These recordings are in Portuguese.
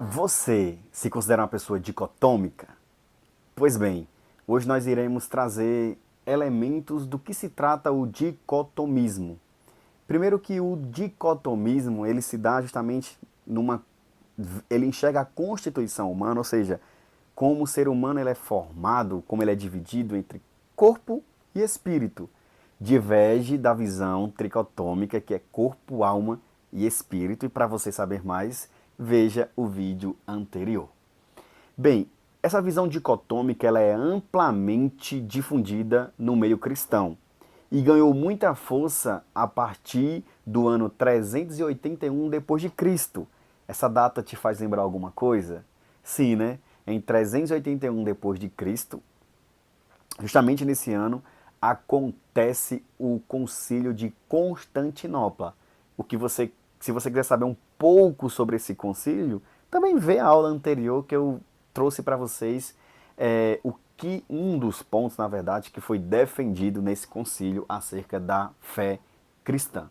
Você se considera uma pessoa dicotômica? Pois bem, hoje nós iremos trazer elementos do que se trata o dicotomismo. Primeiro que o dicotomismo, ele se dá justamente numa ele enxerga a constituição humana, ou seja, como o ser humano ele é formado, como ele é dividido entre corpo e espírito. Diverge da visão tricotômica que é corpo, alma e espírito. E para você saber mais, veja o vídeo anterior. Bem, essa visão dicotômica ela é amplamente difundida no meio cristão e ganhou muita força a partir do ano 381 depois de Cristo. Essa data te faz lembrar alguma coisa? Sim, né? Em 381 depois de Cristo, justamente nesse ano, acontece o Concílio de Constantinopla. O que você, se você quiser saber um pouco sobre esse concílio, também vê a aula anterior que eu trouxe para vocês o que um dos pontos, na verdade, que foi defendido nesse concílio acerca da fé cristã.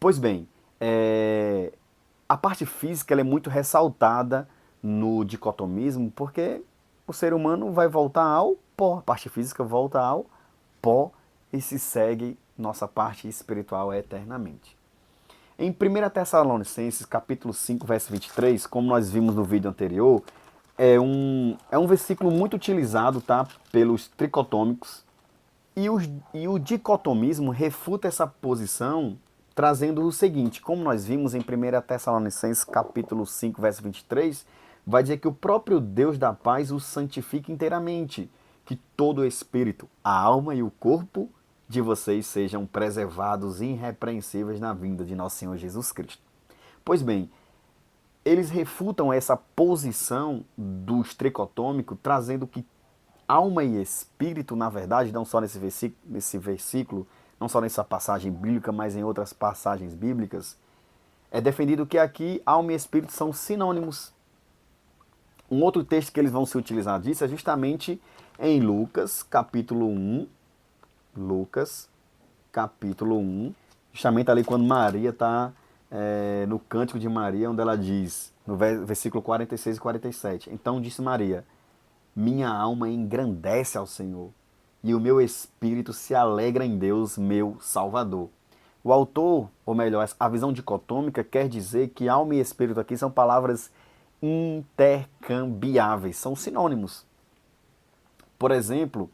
Pois bem, a parte física ela é muito ressaltada no dicotomismo, porque o ser humano vai voltar ao pó, a parte física volta ao pó e se segue nossa parte espiritual eternamente. Em 1 Tessalonicenses, capítulo 5, verso 23, como nós vimos no vídeo anterior, é um versículo muito utilizado, tá, pelos tricotômicos, e o dicotomismo refuta essa posição trazendo o seguinte, como nós vimos em 1 Tessalonicenses capítulo 5, verso 23, vai dizer que o próprio Deus da paz o santifique inteiramente, que todo o espírito, a alma e o corpo de vocês sejam preservados irrepreensíveis na vinda de nosso Senhor Jesus Cristo. Pois bem, eles refutam essa posição dos tricotômicos, trazendo que alma e espírito, na verdade, não só nesse versículo, não só nessa passagem bíblica, mas em outras passagens bíblicas, é defendido que aqui alma e espírito são sinônimos. Um outro texto que eles vão se utilizar disso é justamente em Lucas, capítulo 1. Lucas, capítulo 1. Justamente ali quando Maria está no Cântico de Maria, onde ela diz, no versículo 46 e 47. Então disse Maria, minha alma engrandece ao Senhor, e o meu espírito se alegra em Deus, meu Salvador. O autor, ou melhor, a visão dicotômica quer dizer que alma e espírito aqui são palavras intercambiáveis, são sinônimos. Por exemplo,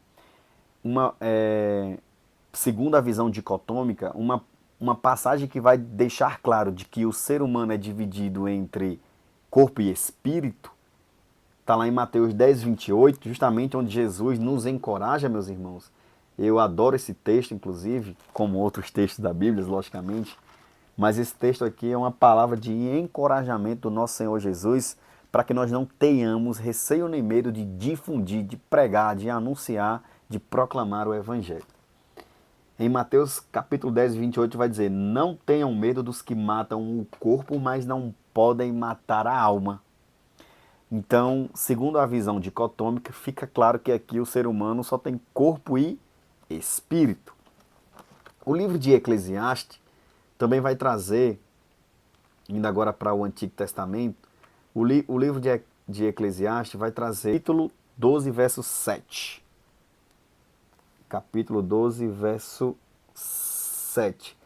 segundo a visão dicotômica, uma passagem que vai deixar claro de que o ser humano é dividido entre corpo e espírito, está lá em Mateus 10, 28, justamente onde Jesus nos encoraja, meus irmãos. Eu adoro esse texto, inclusive, como outros textos da Bíblia, logicamente. Mas esse texto aqui é uma palavra de encorajamento do nosso Senhor Jesus para que nós não tenhamos receio nem medo de difundir, de pregar, de anunciar, de proclamar o Evangelho. Em Mateus capítulo 10, 28 vai dizer, não tenham medo dos que matam o corpo, mas não podem matar a alma. Então, segundo a visão dicotômica, fica claro que aqui o ser humano só tem corpo e espírito. O livro de Eclesiastes também vai trazer, indo agora para o Antigo Testamento, o livro de Eclesiastes vai trazer capítulo 12, verso 7. Capítulo 12, verso 7.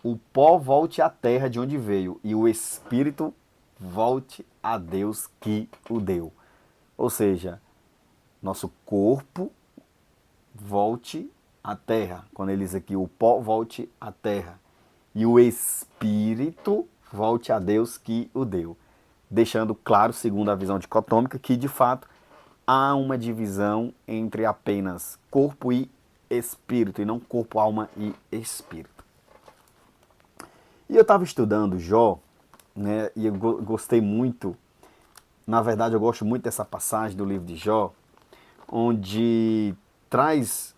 O pó volte à terra de onde veio, e o espírito volte a Deus que o deu. Ou seja, nosso corpo volte à terra. Quando ele diz aqui, o pó volte à terra. E o espírito volte a Deus que o deu. Deixando claro, segundo a visão dicotômica, que de fato há uma divisão entre apenas corpo e espírito, e não corpo, alma e espírito. E eu estava estudando Jó, né, e eu gostei muito, na verdade eu gosto muito dessa passagem do livro de Jó, onde traz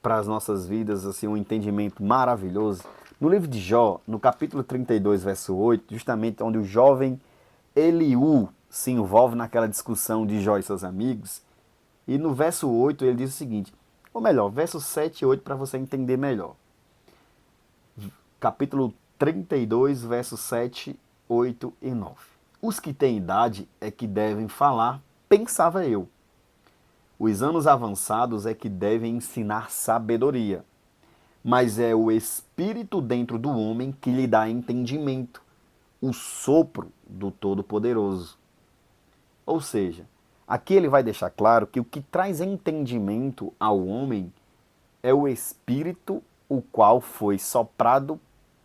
para as nossas vidas assim um entendimento maravilhoso. No livro de Jó, no capítulo 32, verso 8, justamente onde o jovem Eliú se envolve naquela discussão de Jó e seus amigos, e no verso 8 ele diz o seguinte, ou melhor, verso 7 e 8 para você entender melhor. Capítulo 32, versos 7, 8 e 9. Os que têm idade é que devem falar, pensava eu. Os anos avançados é que devem ensinar sabedoria. Mas é o espírito dentro do homem que lhe dá entendimento, o sopro do Todo-Poderoso. Ou seja, aqui ele vai deixar claro que o que traz entendimento ao homem é o espírito, o qual foi soprado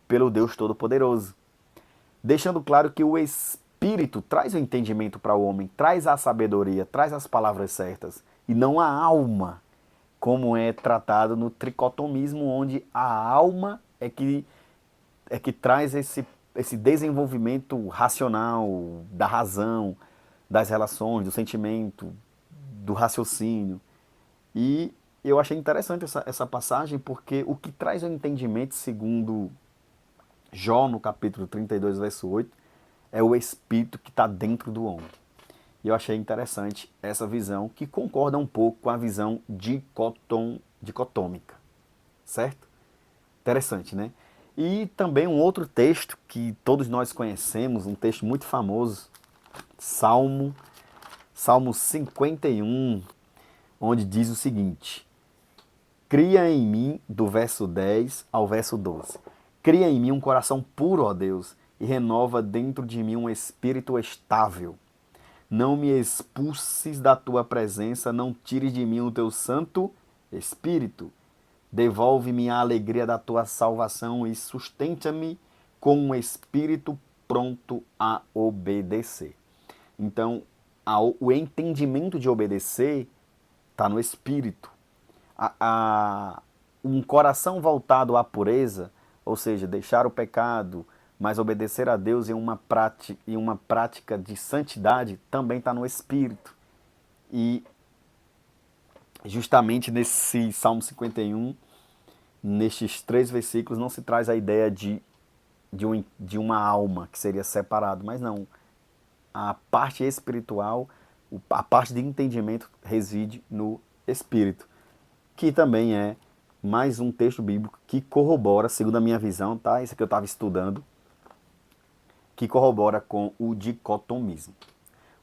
pelo Deus Todo-Poderoso. Deixando claro que o espírito traz o entendimento para o homem, traz a sabedoria, traz as palavras certas, e não a alma, como é tratado no tricotomismo, onde a alma é que traz esse desenvolvimento racional, da razão, das relações, do sentimento, do raciocínio. E eu achei interessante essa passagem, porque o que traz o entendimento, segundo Jó, no capítulo 32, verso 8, é o espírito que está dentro do homem. E eu achei interessante essa visão, que concorda um pouco com a visão dicotômica, certo? Interessante, né? E também um outro texto que todos nós conhecemos, um texto muito famoso, Salmo 51, onde diz o seguinte: Cria em mim, do verso 10 ao verso 12, cria em mim um coração puro, ó Deus, e renova dentro de mim um espírito estável. Não me expulses da tua presença, não tires de mim o teu santo espírito. Devolve-me a alegria da tua salvação e sustenta-me com um espírito pronto a obedecer. Então, o entendimento de obedecer está no espírito. Um coração voltado à pureza, ou seja, deixar o pecado, mas obedecer a Deus em uma prática de santidade, também está no espírito. E justamente nesse Salmo 51, nestes 3 versículos, não se traz a ideia de uma alma que seria separado, mas não. A parte espiritual, a parte de entendimento reside no espírito, que também é mais um texto bíblico que corrobora, segundo a minha visão, tá? Isso que eu estava estudando, que corrobora com o dicotomismo.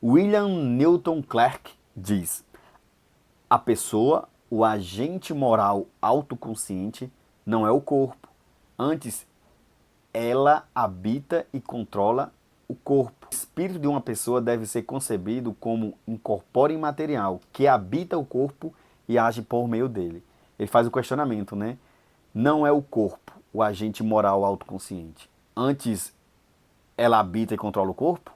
William Newton Clark diz: a pessoa, o agente moral autoconsciente, não é o corpo. Antes, ela habita e controla o corpo. O espírito de uma pessoa deve ser concebido como um corpóreo imaterial que habita o corpo e age por meio dele. Ele faz o questionamento, né? Não é o corpo o agente moral autoconsciente. Antes, ela habita e controla o corpo?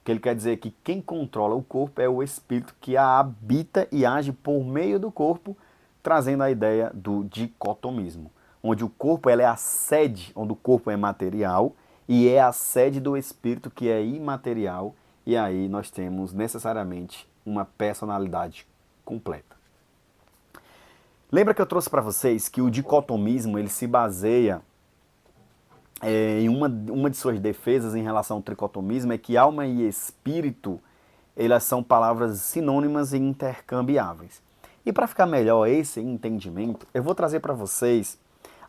Que ele quer dizer que quem controla o corpo é o espírito que a habita e age por meio do corpo, trazendo a ideia do dicotomismo, onde o corpo é a sede, onde o corpo é material e é a sede do espírito que é imaterial, e aí nós temos necessariamente uma personalidade completa. Lembra que eu trouxe para vocês que o dicotomismo ele se baseia em uma de suas defesas em relação ao tricotomismo é que alma e espírito, elas são palavras sinônimas e intercambiáveis. E para ficar melhor esse entendimento, eu vou trazer para vocês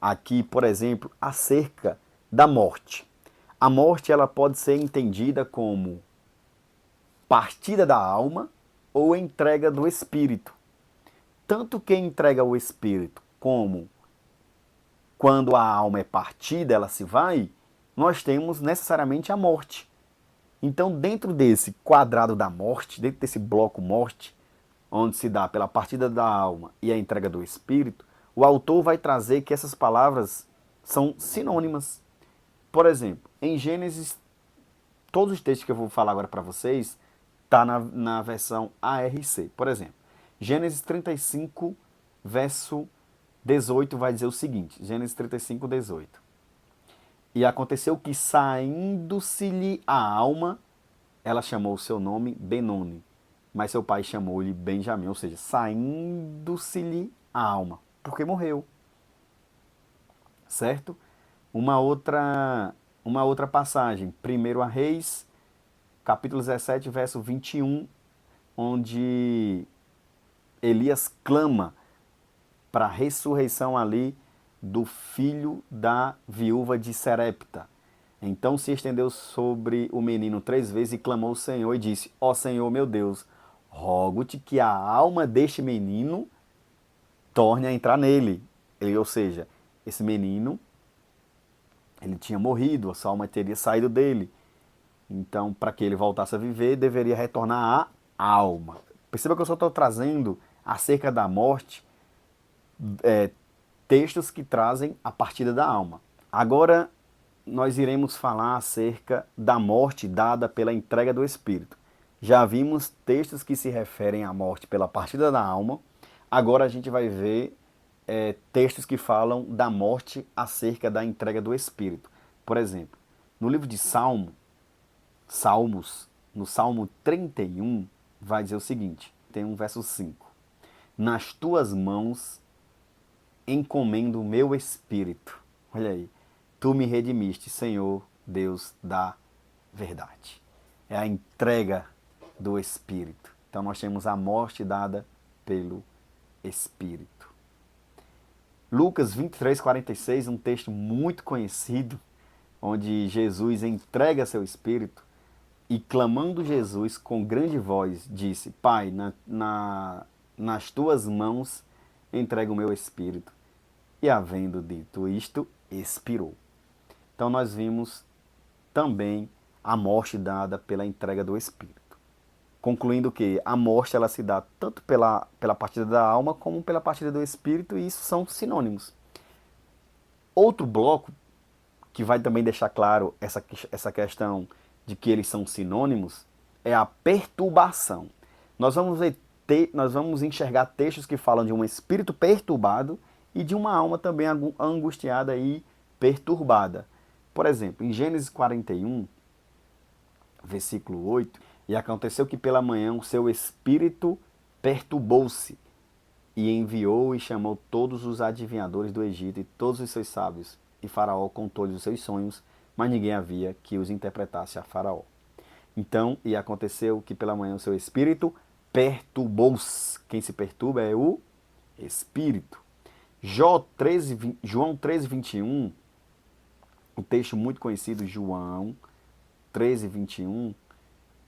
aqui, por exemplo, acerca da morte. A morte ela pode ser entendida como partida da alma ou entrega do espírito. Tanto quem entrega o espírito como quando a alma é partida, ela se vai, nós temos necessariamente a morte. Então, dentro desse quadrado da morte, dentro desse bloco morte, onde se dá pela partida da alma e a entrega do espírito, o autor vai trazer que essas palavras são sinônimas. Por exemplo, em Gênesis, todos os textos que eu vou falar agora para vocês, tá na versão ARC. Por exemplo, Gênesis 35, verso 18 vai dizer o seguinte, Gênesis 35, 18. E aconteceu que, saindo-se-lhe a alma, ela chamou o seu nome Benoni, mas seu pai chamou-lhe Benjamim, ou seja, saindo-se-lhe a alma, porque morreu. Certo? Uma outra passagem, 1 a Reis, capítulo 17, verso 21, onde Elias clama para a ressurreição ali do filho da viúva de Serepta. Então se estendeu sobre o menino 3 vezes e clamou ao Senhor e disse: Ó Senhor meu Deus, rogo-te que a alma deste menino torne a entrar nele. Ou seja, esse menino, ele tinha morrido, a sua alma teria saído dele. Então, para que ele voltasse a viver, deveria retornar a alma. Perceba que eu só estou trazendo acerca da morte textos que trazem a partida da alma. Agora, nós iremos falar acerca da morte dada pela entrega do Espírito. Já vimos textos que se referem à morte pela partida da alma. Agora a gente vai ver textos que falam da morte acerca da entrega do Espírito. Por exemplo, no livro de Salmos, no Salmo 31, vai dizer o seguinte, tem um verso 5. Nas tuas mãos encomendo o meu espírito. Olha aí. Tu me redimiste, Senhor, Deus da verdade. É a entrega do Espírito. Então nós temos a morte dada pelo Espírito. Lucas 23:46, um texto muito conhecido, onde Jesus entrega seu Espírito e, clamando Jesus com grande voz, disse: Pai, nas tuas mãos entrego o meu Espírito. E, havendo dito isto, expirou. Então nós vimos também a morte dada pela entrega do Espírito. Concluindo que a morte ela se dá tanto pela partida da alma como pela partida do Espírito, e isso são sinônimos. Outro bloco que vai também deixar claro essa questão de que eles são sinônimos é a perturbação. Nós vamos enxergar textos que falam de um espírito perturbado e de uma alma também angustiada e perturbada. Por exemplo, em Gênesis 41, versículo 8, e aconteceu que pela manhã o seu espírito perturbou-se, e enviou e chamou todos os adivinhadores do Egito e todos os seus sábios, e Faraó contou-lhes os seus sonhos, mas ninguém havia que os interpretasse a Faraó. Então, e aconteceu que pela manhã o seu espírito perturbou-se. Quem se perturba é o espírito. João 13:21, um texto muito conhecido, João 13:21,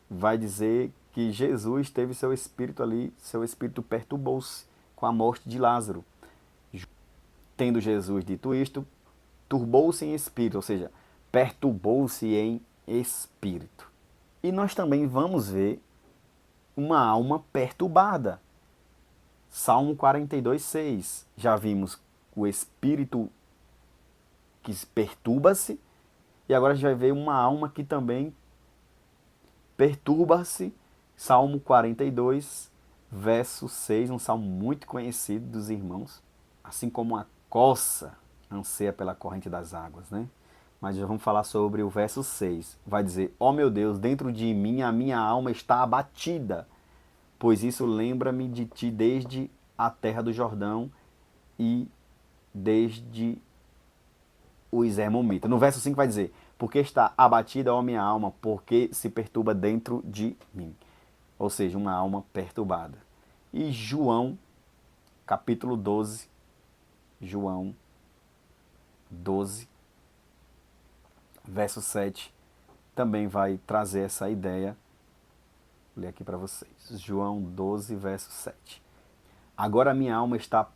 vai dizer que Jesus teve seu espírito ali, seu espírito perturbou-se com a morte de Lázaro. Tendo Jesus dito isto, turbou-se em espírito, ou seja, perturbou-se em espírito. E nós também vamos ver uma alma perturbada. Salmo 42:6. Já vimos o espírito que perturba-se, e agora a gente vai ver uma alma que também perturba-se. Salmo 42, verso 6, um salmo muito conhecido dos irmãos. Assim como a coça anseia pela corrente das águas, né? Mas já vamos falar sobre o verso 6. Vai dizer: ó meu Deus, dentro de mim a minha alma está abatida, pois isso lembra-me de ti desde a terra do Jordão e desde os Hermonitas. No verso 5 vai dizer: porque está abatida, ó minha alma, porque se perturba dentro de mim. Ou seja, uma alma perturbada. E João, capítulo 12, João 12, verso 7, também vai trazer essa ideia. Vou ler aqui para vocês. João 12, verso 7. Agora minha alma está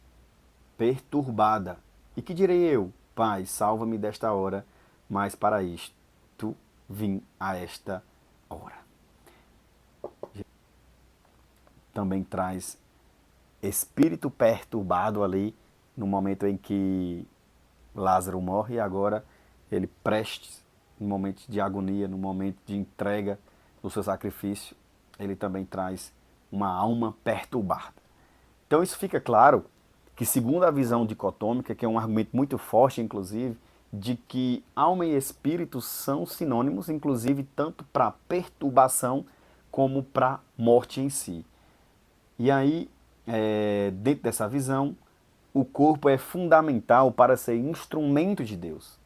perturbada. E que direi eu? Pai, salva-me desta hora, mas para isto vim a esta hora. Também traz espírito perturbado ali, no momento em que Lázaro morre, e agora ele prestes, no momento de agonia, no momento de entrega do seu sacrifício, ele também traz uma alma perturbada. Então isso fica claro que, segundo a visão dicotômica, que é um argumento muito forte, inclusive, de que alma e espírito são sinônimos, inclusive tanto para perturbação como para morte em si. E aí, dentro dessa visão, o corpo é fundamental para ser instrumento de Deus,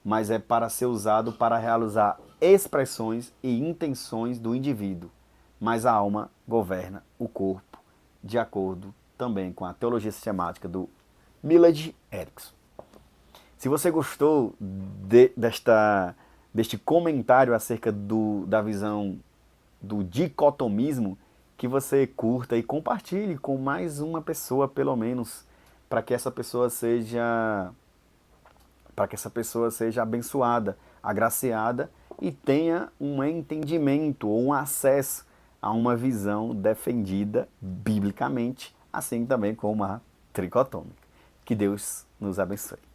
mas é para ser usado para realizar expressões e intenções do indivíduo. Mas a alma governa o corpo, de acordo também com a teologia sistemática do Millard Erickson. Se você gostou deste comentário acerca da visão do dicotomismo, que você curta e compartilhe com mais uma pessoa, pelo menos, para que essa pessoa seja abençoada, agraciada e tenha um entendimento ou um acesso a uma visão defendida biblicamente, assim também como a tricotômica. Que Deus nos abençoe.